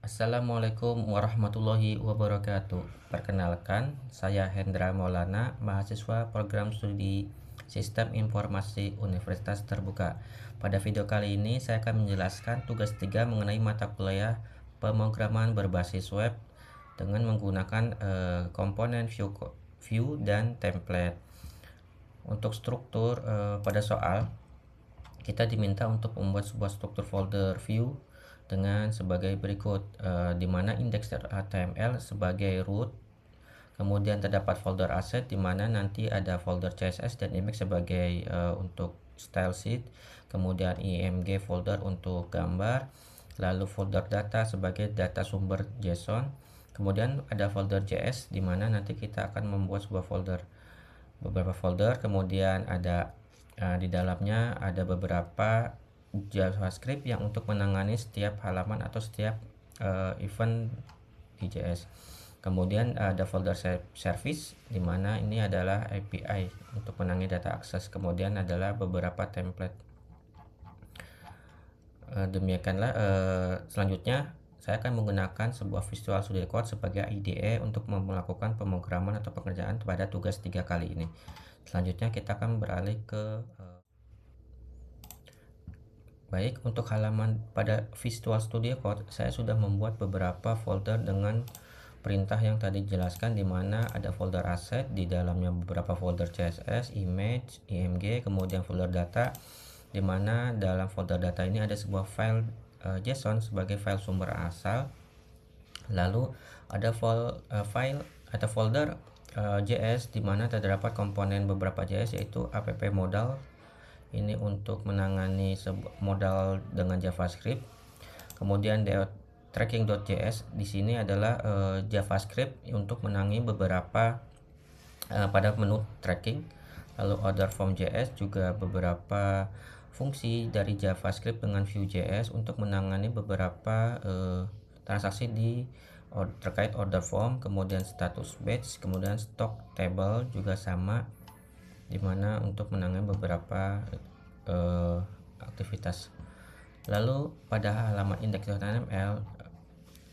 Assalamualaikum warahmatullahi wabarakatuh. Perkenalkan, saya Hendra Maulana, mahasiswa program studi Sistem Informasi Universitas Terbuka. Pada video kali ini saya akan menjelaskan tugas 3 mengenai mata kuliah pemrograman berbasis web dengan menggunakan komponen view dan template. Untuk struktur pada soal, kita diminta untuk membuat sebuah struktur folder view dengan sebagai berikut, di mana index.html sebagai root, kemudian terdapat folder asset di mana nanti ada folder CSS dan image sebagai untuk style sheet, kemudian img folder untuk gambar, lalu folder data sebagai data sumber JSON, kemudian ada folder JS di mana nanti kita akan membuat beberapa folder, kemudian ada di dalamnya ada beberapa JavaScript yang untuk menangani setiap halaman atau setiap event di JS. Kemudian ada folder service di mana ini adalah API untuk menangani data akses. Kemudian adalah beberapa template. Demikianlah. Selanjutnya saya akan menggunakan sebuah Visual Studio Code sebagai IDE untuk melakukan pemrograman atau pekerjaan pada tugas 3 kali ini. Selanjutnya kita akan beralih ke baik, untuk halaman pada Visual Studio Code saya sudah membuat beberapa folder dengan perintah yang tadi dijelaskan, di mana ada folder asset, di dalamnya beberapa folder CSS, image, img, kemudian folder data, di mana dalam folder data ini ada sebuah file JSON sebagai file sumber asal. Lalu ada file atau folder JS di mana terdapat komponen beberapa JS, yaitu app modal. Ini untuk menangani modal dengan JavaScript. Kemudian tracking.js di sini adalah JavaScript untuk menangani beberapa pada menu tracking. Lalu order form.js juga beberapa fungsi dari JavaScript dengan Vue.js untuk menangani beberapa transaksi terkait order form, kemudian status batch, kemudian stock table juga sama, dimana untuk menangani beberapa aktivitas. Lalu pada halaman index.html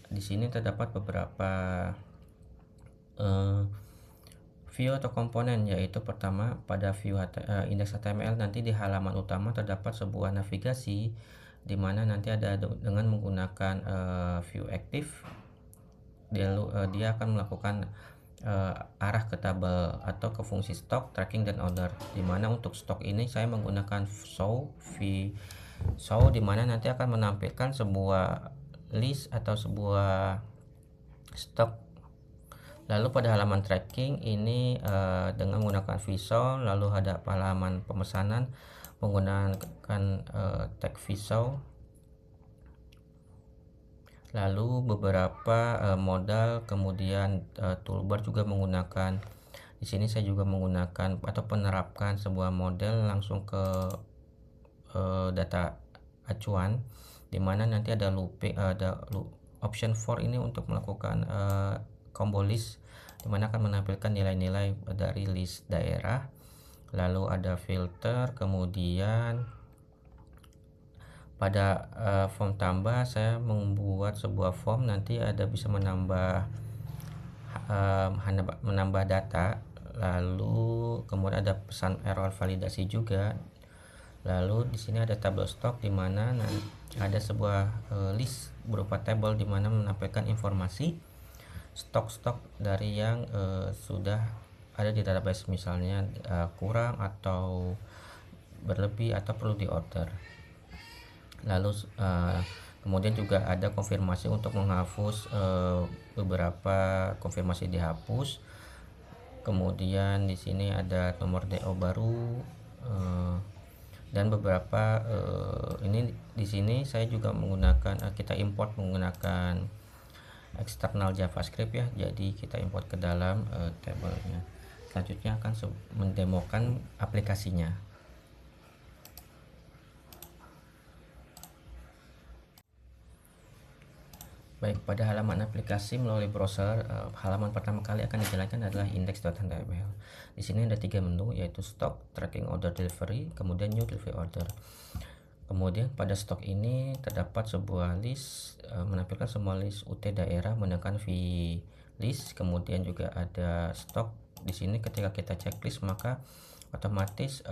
di sini terdapat beberapa view atau komponen, yaitu pertama pada view index.html nanti di halaman utama terdapat sebuah navigasi di mana nanti ada dengan menggunakan view active. Dia akan melakukan arah ke tabel atau ke fungsi stok, tracking, dan order, dimana untuk stok ini saya menggunakan show di mana nanti akan menampilkan sebuah list atau sebuah stok. Lalu pada halaman tracking ini dengan menggunakan visual, lalu ada halaman pemesanan menggunakan tag visual, lalu beberapa modal, kemudian toolbar juga menggunakan. Di sini saya juga menggunakan atau menerapkan sebuah model langsung ke data acuan, dimana nanti ada option for ini untuk melakukan combo list, dimana akan menampilkan nilai-nilai dari list daerah. Lalu ada filter, kemudian pada form tambah saya membuat sebuah form, nanti ada bisa menambah data. Lalu kemudian ada pesan error validasi juga. Lalu di sini ada tabel stok, di mana ada sebuah list berupa tabel di mana menampilkan informasi stok dari yang sudah ada di database, misalnya kurang atau berlebih atau perlu diorder. Lalu kemudian juga ada konfirmasi untuk menghapus beberapa konfirmasi dihapus. Kemudian di sini ada nomor DO baru dan beberapa ini di sini saya juga menggunakan kita import menggunakan eksternal JavaScript ya. Jadi kita import ke dalam tabelnya. Selanjutnya akan mendemokan aplikasinya. Baik, pada halaman aplikasi melalui browser, halaman pertama kali akan dijalankan adalah index.html. Di sini ada 3 menu, yaitu stock, tracking order delivery, kemudian new delivery order. Kemudian pada stok ini terdapat sebuah list, menampilkan semua list UT daerah menggunakan view list. Kemudian juga ada stok. Di sini ketika kita checklist maka otomatis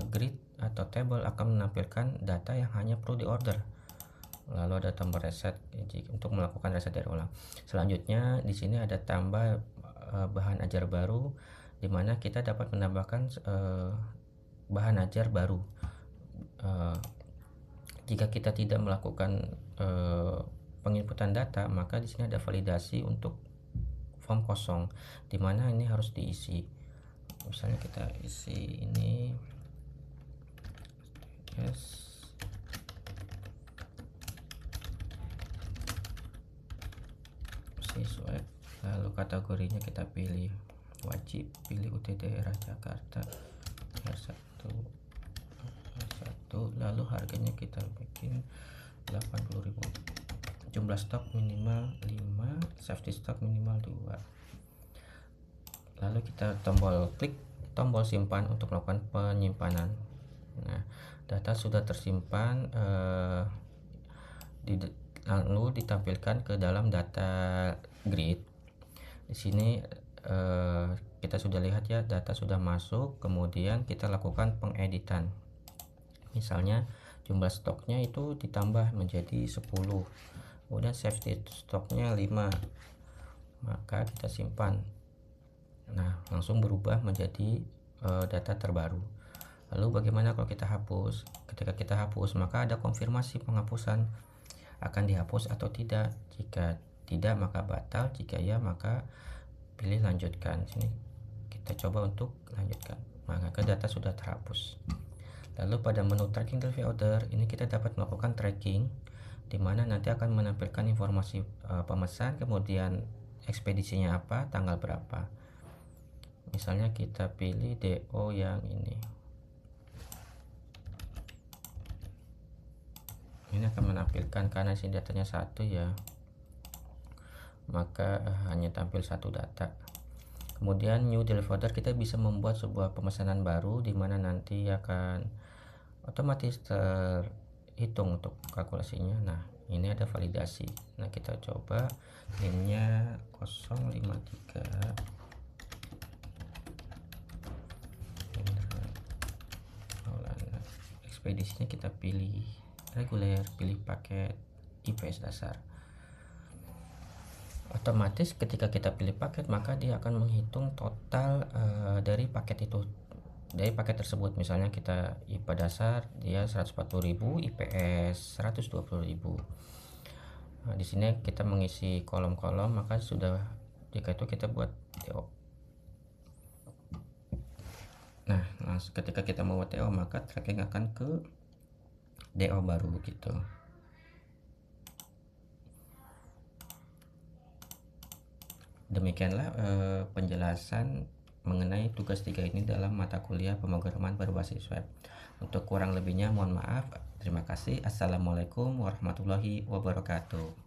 grid atau table akan menampilkan data yang hanya perlu diorder. Lalu ada tombol reset untuk melakukan reset dari ulang. Selanjutnya di sini ada tambah bahan ajar baru, di mana kita dapat menambahkan bahan ajar baru. Jika kita tidak melakukan penginputan data, maka di sini ada validasi untuk form kosong, di mana ini harus diisi. Misalnya kita isi ini yes, siswa, lalu kategorinya kita pilih wajib, pilih UT daerah Jakarta R1, lalu harganya kita bikin 80.000, jumlah stok minimal 5, safety stock minimal 2. Lalu kita klik tombol simpan untuk melakukan penyimpanan. Nah, data sudah tersimpan, lalu ditampilkan ke dalam data grid. Di sini kita sudah lihat ya, data sudah masuk. Kemudian kita lakukan pengeditan. Misalnya jumlah stoknya itu ditambah menjadi 10, kemudian safety stoknya 5, maka kita simpan. Nah, langsung berubah menjadi data terbaru. Lalu bagaimana kalau kita hapus? Ketika kita hapus, maka ada konfirmasi penghapusan, akan dihapus atau tidak. Jika tidak maka batal, jika ya maka pilih lanjutkan. Sini kita coba untuk lanjutkan, maka data sudah terhapus. Lalu pada menu tracking delivery order ini kita dapat melakukan tracking, di mana nanti akan menampilkan informasi pemesan, kemudian ekspedisinya apa, tanggal berapa. Misalnya kita pilih DO yang ini. Ini akan menampilkan, karena sini datanya 1 ya, maka hanya tampil 1 data. Kemudian new delivery order, kita bisa membuat sebuah pemesanan baru, di mana nanti akan otomatis terhitung untuk kalkulasinya. Nah, ini ada validasi. Nah, kita coba linknya 053, ekspedisinya kita pilih reguler, pilih paket IPS dasar. Otomatis ketika kita pilih paket, maka dia akan menghitung total dari paket itu, dari paket tersebut. Misalnya kita IPA dasar dia 140.000, IPS 120.000. Nah, di sini kita mengisi kolom-kolom, maka sudah, jika itu kita buat TO. Nah, ketika kita mau TO, maka tracking akan ke DO baru gitu. Demikianlah penjelasan mengenai tugas 3 ini dalam mata kuliah pemrograman berbasis web. Untuk kurang lebihnya mohon maaf. Terima kasih. Assalamualaikum warahmatullahi wabarakatuh.